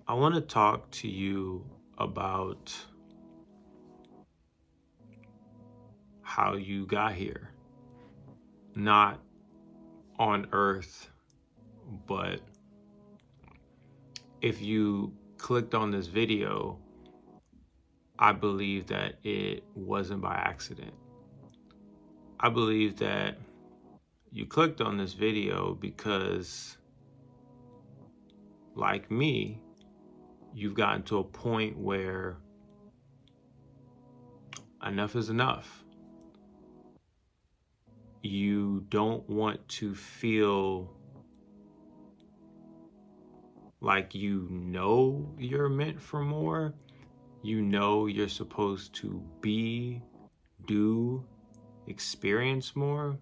I want to talk to you about how you got here. Not on earth, but if you clicked on this video, I believe that it wasn't by accident. I believe that you clicked on this video because, like me, you've gotten to a point where enough is enough. You don't want to feel like you're meant for more. You're supposed to be, do, experience more,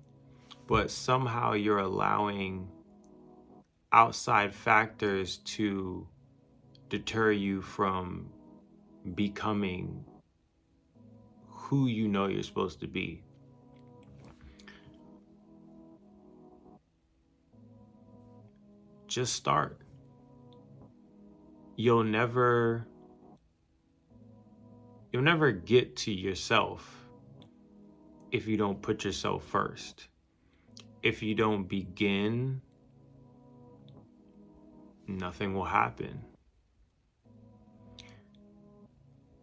but somehow you're allowing outside factors to deter you from becoming who you're supposed to be. Just start. You'll never get to yourself if you don't put yourself first. If you don't begin, nothing will happen.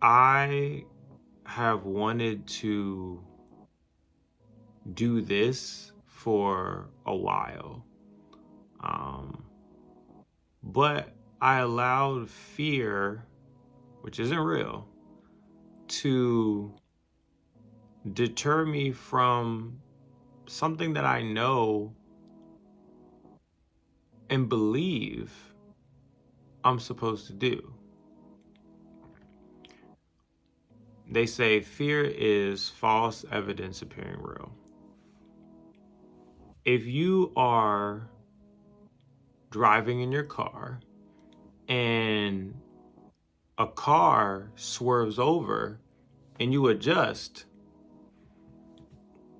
I have wanted to do this for a while, but I allowed fear, which isn't real, to deter me from something that I know and believe I'm supposed to do. They say fear is false evidence appearing real. If you are driving in your car and a car swerves over and you adjust,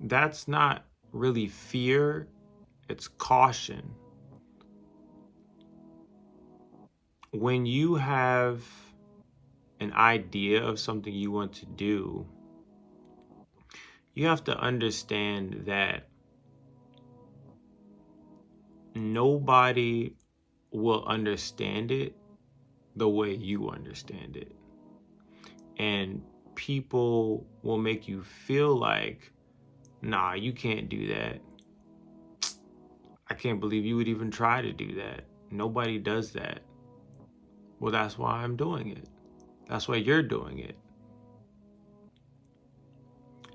that's not really fear, it's caution. When you have an idea of something you want to do, you have to understand that nobody will understand it the way you understand it. And people will make you feel like, nah, you can't do that. I can't believe you would even try to do that. Nobody does that. Well, that's why I'm doing it. That's why you're doing it.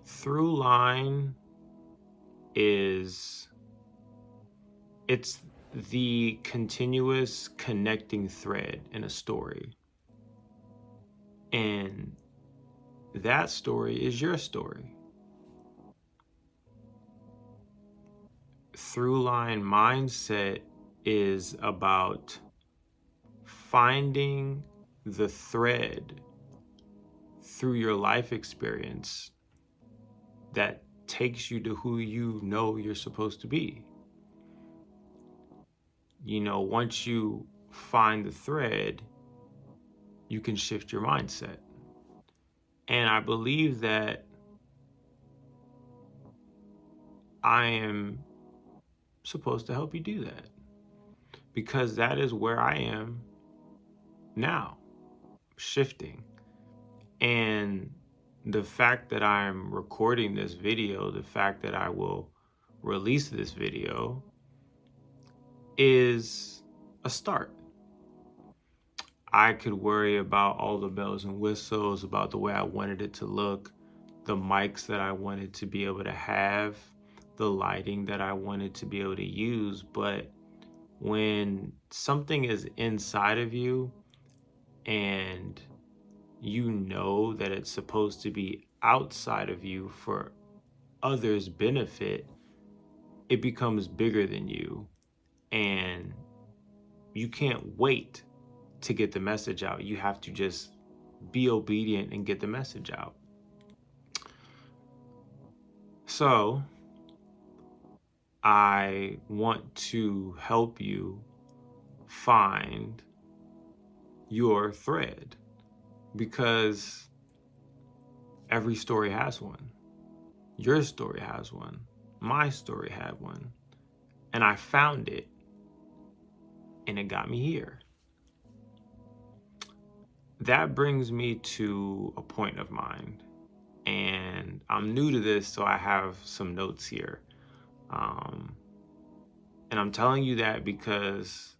Throughline it's the continuous connecting thread in a story. And that story is your story. Throughline Mindset is about finding the thread through your life experience that takes you to who you're supposed to be. Once you find the thread, you can shift your mindset. And I believe that I am supposed to help you do that, because that is where I am now, shifting. And the fact that I'm recording this video, the fact that I will release this video is a start. I could worry about all the bells and whistles, about the way I wanted it to look, the mics that I wanted to be able to have, the lighting that I wanted to be able to use. But when something is inside of you and you know that it's supposed to be outside of you for others' benefit, it becomes bigger than you. And you can't wait to get the message out. You have to just be obedient and get the message out. So I want to help you find your thread, because every story has one. Your story has one. My story had one. And I found it, and it got me here. That brings me to a point of mine. And I'm new to this, so I have some notes here. And I'm telling you that because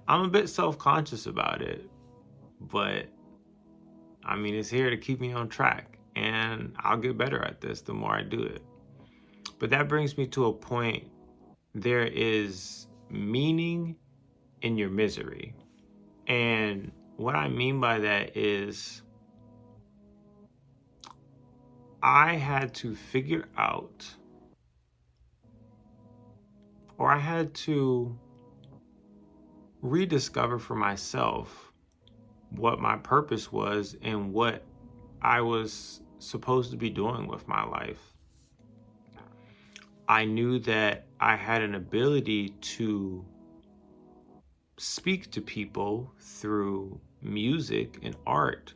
I'm a bit self-conscious about it, but I mean, it's here to keep me on track, and I'll get better at this the more I do it. But that brings me to a point. There is meaning in your misery. And what I mean by that is I had to figure out, or I had to rediscover for myself what my purpose was and what I was supposed to be doing with my life. I knew that I had an ability to speak to people through music and art.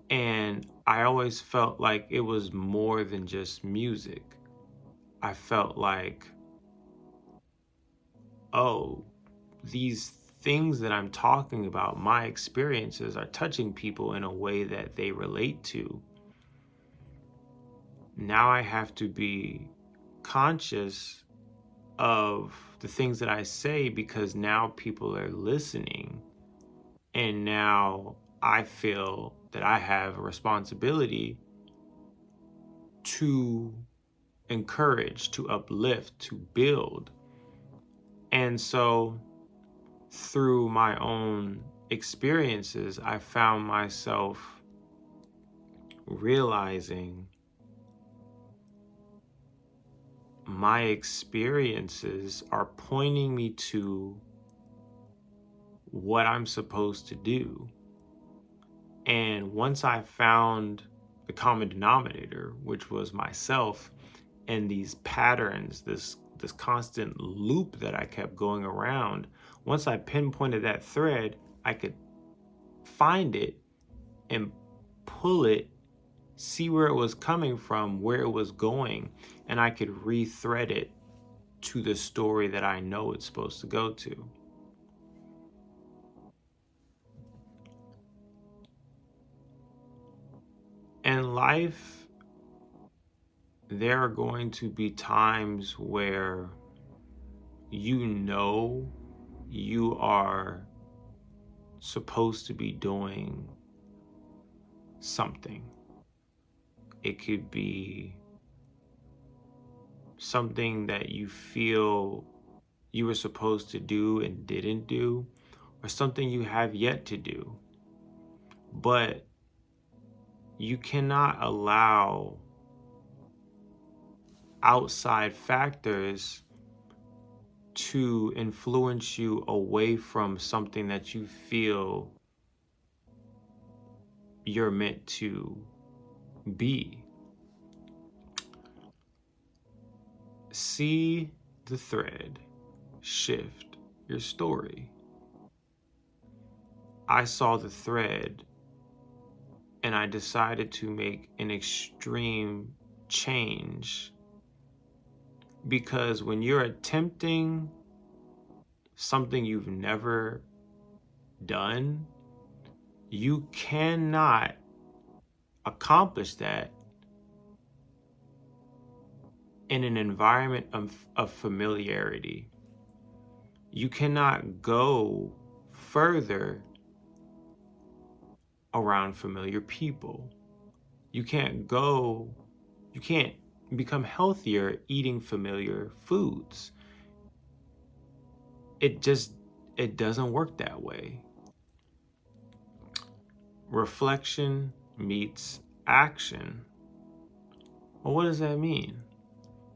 And I always felt like it was more than just music. I felt like, oh, these things that I'm talking about, my experiences, are touching people in a way that they relate to. Now I have to be conscious of the things that I say, because now people are listening, and now I feel that I have a responsibility to encourage, to uplift, to build. And so through my own experiences, I found myself realizing my experiences are pointing me to what I'm supposed to do. And once I found the common denominator, which was myself, and these patterns, this constant loop that I kept going around, once I pinpointed that thread, I could find it and pull it, see where it was coming from, where it was going, and I could rethread it to the story that I know it's supposed to go to. In life, there are going to be times where you know you are supposed to be doing something. It could be something that you feel you were supposed to do and didn't do, or something you have yet to do. But you cannot allow outside factors to influence you away from something that you feel you're meant to be. See the thread, shift your story. I saw the thread, and I decided to make an extreme change, because when you're attempting something you've never done, you cannot accomplish that in an environment of familiarity. You cannot go further around familiar people. You can't become healthier eating familiar foods. It doesn't work that way. Reflection meets action. Well, what does that mean?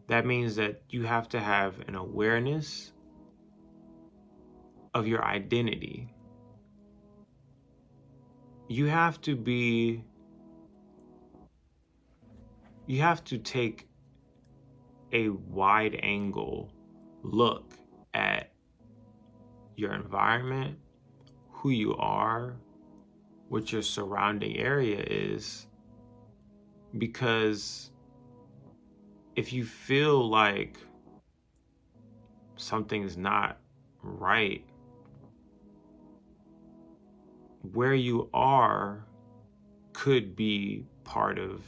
That means that you have to have an awareness of your identity. You have to take a wide angle look at your environment, who you are, what your surrounding area is. Because if you feel like something's not right, where you are could be part of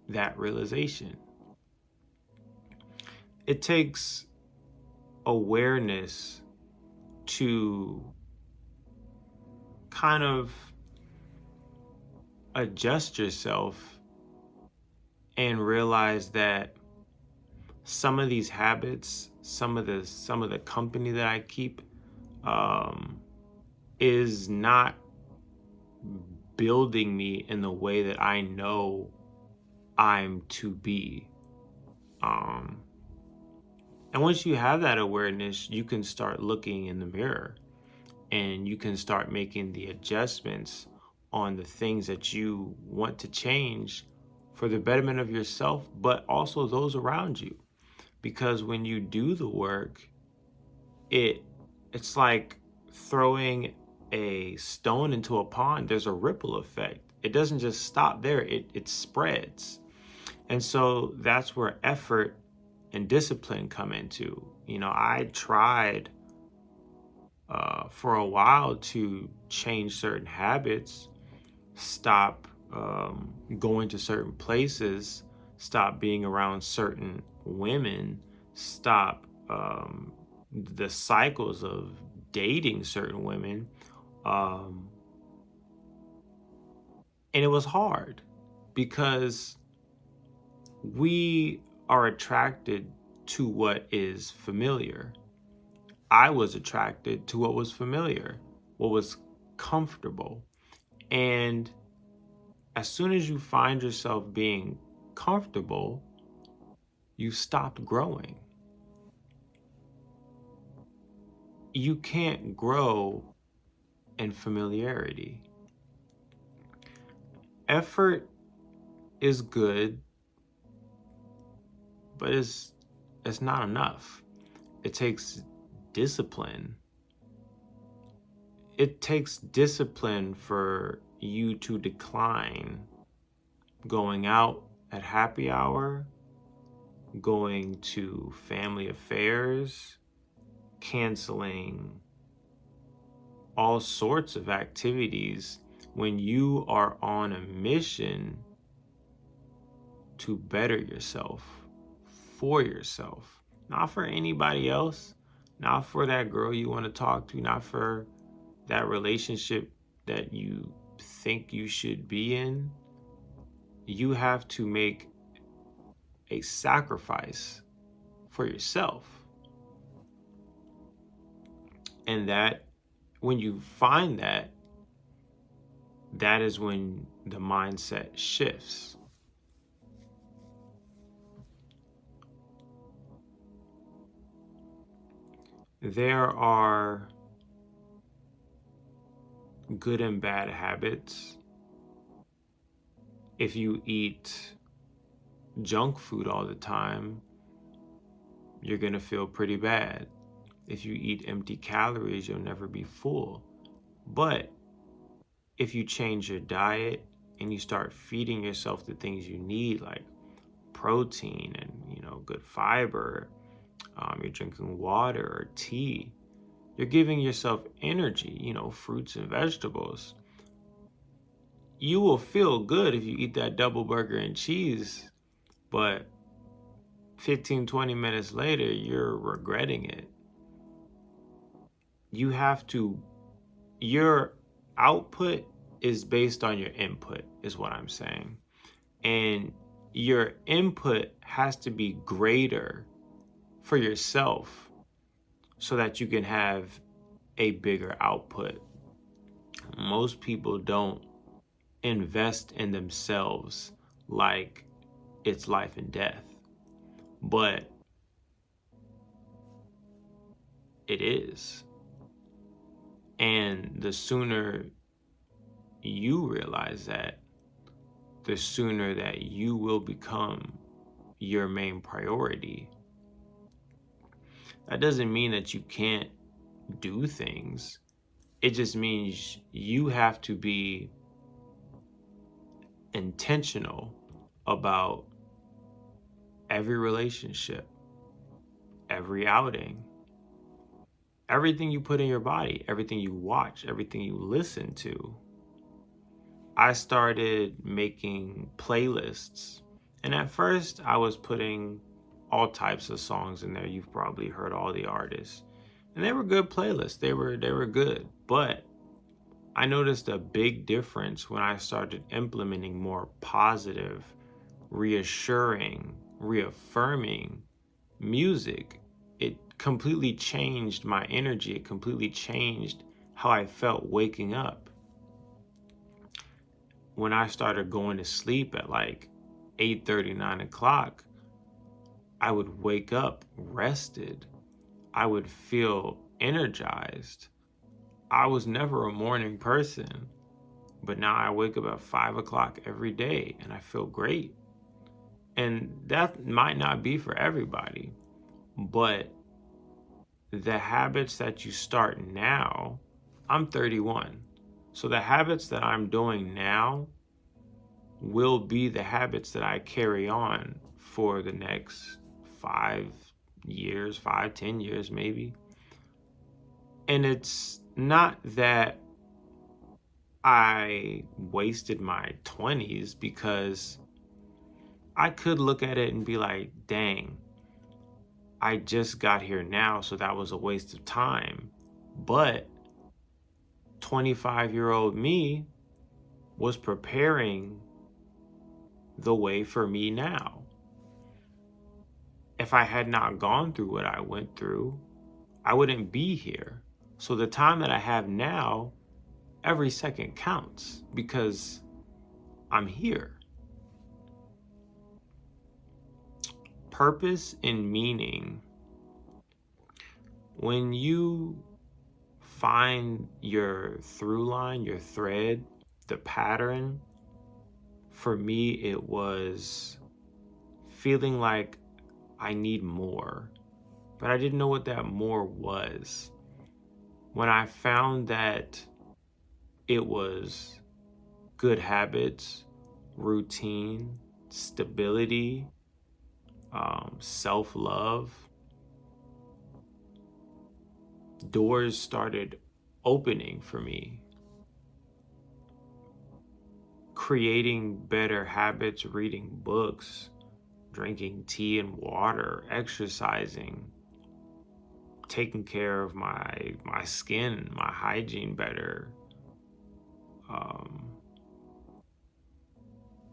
that realization. It takes awareness to kind of adjust yourself and realize that some of these habits, some of the company that I keep, is not building me in the way that I know I'm to be. And once you have that awareness, you can start looking in the mirror and you can start making the adjustments on the things that you want to change for the betterment of yourself, but also those around you. Because when you do the work, it's like throwing a stone into a pond. There's a ripple effect. It doesn't just stop there, it spreads. And so that's where effort and discipline come into. I tried for a while to change certain habits, stop going to certain places, stop being around certain women, stop the cycles of dating certain women. And it was hard because we are attracted to what is familiar. I was attracted to what was familiar, what was comfortable. And as soon as you find yourself being comfortable, you stopped growing. You can't grow in familiarity. Effort is good, but it's not enough. It takes discipline. It takes discipline for you to decline going out at happy hour, going to family affairs, canceling all sorts of activities when you are on a mission to better yourself, for yourself, not for anybody else, not for that girl you want to talk to, not for that relationship that you think you should be in. You have to make a sacrifice for yourself. And that, when you find that, that is when the mindset shifts. There are good and bad habits. If you eat junk food all the time, you're going to feel pretty bad. If you eat empty calories, you'll never be full. But if you change your diet and you start feeding yourself the things you need, like protein and good fiber, you're drinking water or tea, you're giving yourself energy, fruits and vegetables. You will feel good if you eat that double burger and cheese, but 15-20 minutes later, you're regretting it. Your output is based on your input, is what I'm saying. And your input has to be greater for yourself so that you can have a bigger output. Most people don't invest in themselves like it's life and death, but it is. And the sooner you realize that, the sooner that you will become your main priority. That doesn't mean that you can't do things. It just means you have to be intentional about every relationship, every outing, everything you put in your body, everything you watch, everything you listen to. I started making playlists. And at first, I was putting all types of songs in there. You've probably heard all the artists. And they were good playlists. They were good. But I noticed a big difference when I started implementing more positive, reassuring, reaffirming music. It completely changed my energy. It completely changed how I felt waking up. When I started going to sleep at like 8:30, 9 o'clock, I would wake up rested. I would feel energized. I was never a morning person, but now I wake up at 5 o'clock every day and I feel great. And that might not be for everybody, but the habits that you start now, I'm 31. So the habits that I'm doing now will be the habits that I carry on for the next 5 years, 10 years maybe. And it's not that I wasted my 20s, because I could look at it and be like, dang, I just got here now, so that was a waste of time. But 25-year-old me was preparing the way for me now. If I had not gone through what I went through, I wouldn't be here. So the time that I have now, every second counts because I'm here. Purpose and meaning. When you find your through line, your thread, the pattern, for me, it was feeling like I need more, but I didn't know what that more was. When I found that it was good habits, routine, stability, self-love, doors started opening for me. Creating better habits, reading books, drinking tea and water, exercising, taking care of my skin, my hygiene better.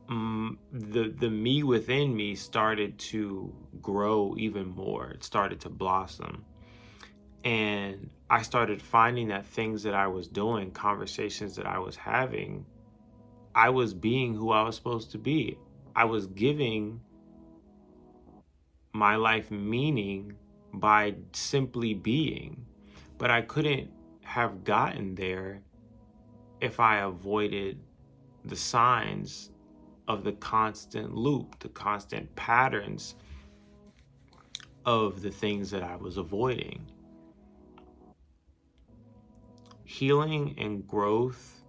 The me within me started to grow even more. It started to blossom. And I started finding that things that I was doing, conversations that I was having, I was being who I was supposed to be. I was giving my life meaning by simply being. But I couldn't have gotten there if I avoided the signs of the constant loop, the constant patterns of the things that I was avoiding. Healing and growth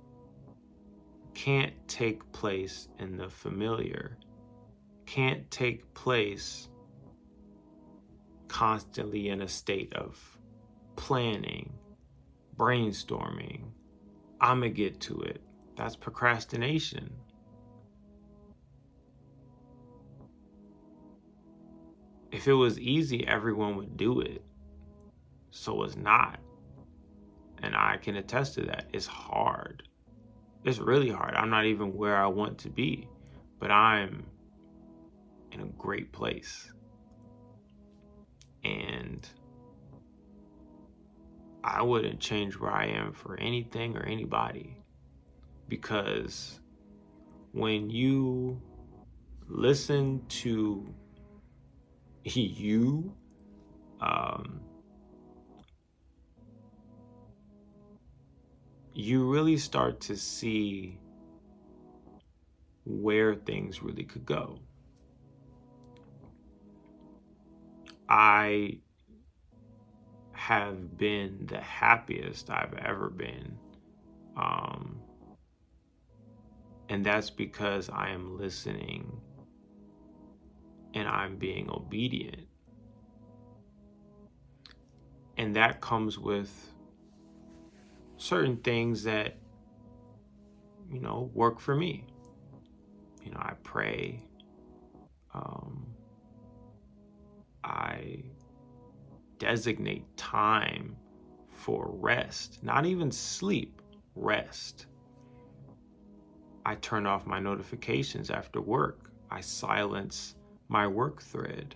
can't take place in the familiar, can't take place constantly in a state of planning, brainstorming. I'm gonna get to it. That's procrastination. If it was easy, everyone would do it. So it's not. And I can attest to that. It's hard. It's really hard. I'm not even where I want to be, but I'm in a great place. And I wouldn't change where I am for anything or anybody, because when you listen to you, you really start to see where things really could go. I have been the happiest I've ever been. And that's because I am listening and I'm being obedient. And that comes with certain things that, work for me. I pray. I designate time for rest, not even sleep, rest. I turn off my notifications after work. I silence my work thread.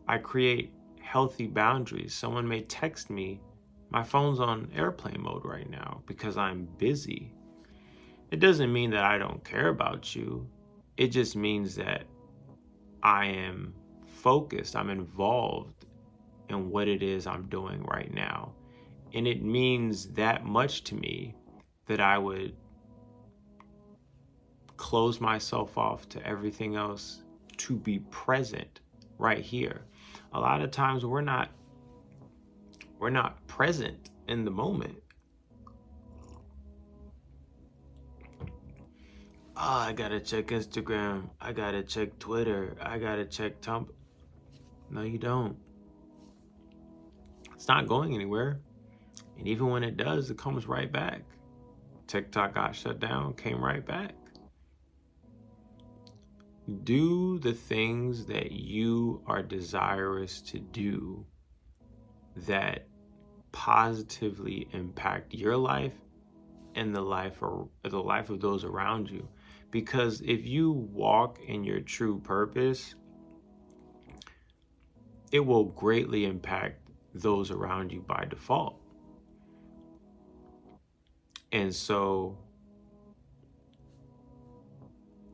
I create healthy boundaries. Someone may text me, my phone's on airplane mode right now because I'm busy. It doesn't mean that I don't care about you. It just means that I am focused, I'm involved in what it is I'm doing right now. And it means that much to me that I would close myself off to everything else to be present right here. A lot of times we're not present in the moment. Oh, I gotta check Instagram. I gotta check Twitter. I gotta check Tumblr. No, you don't. It's not going anywhere. And even when it does, it comes right back. TikTok got shut down, came right back. Do the things that you are desirous to do that positively impact your life and the life of those around you. Because if you walk in your true purpose, it will greatly impact those around you by default. And so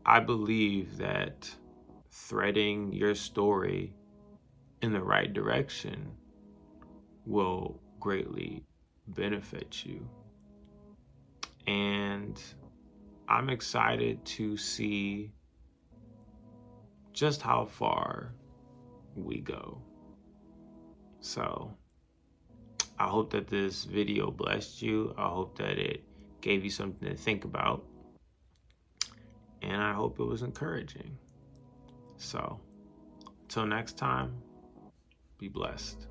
I believe that threading your story in the right direction will greatly benefit you. And I'm excited to see just how far we go. So I hope that this video blessed you. I hope that it gave you something to think about. And I hope it was encouraging. So until next time, be blessed.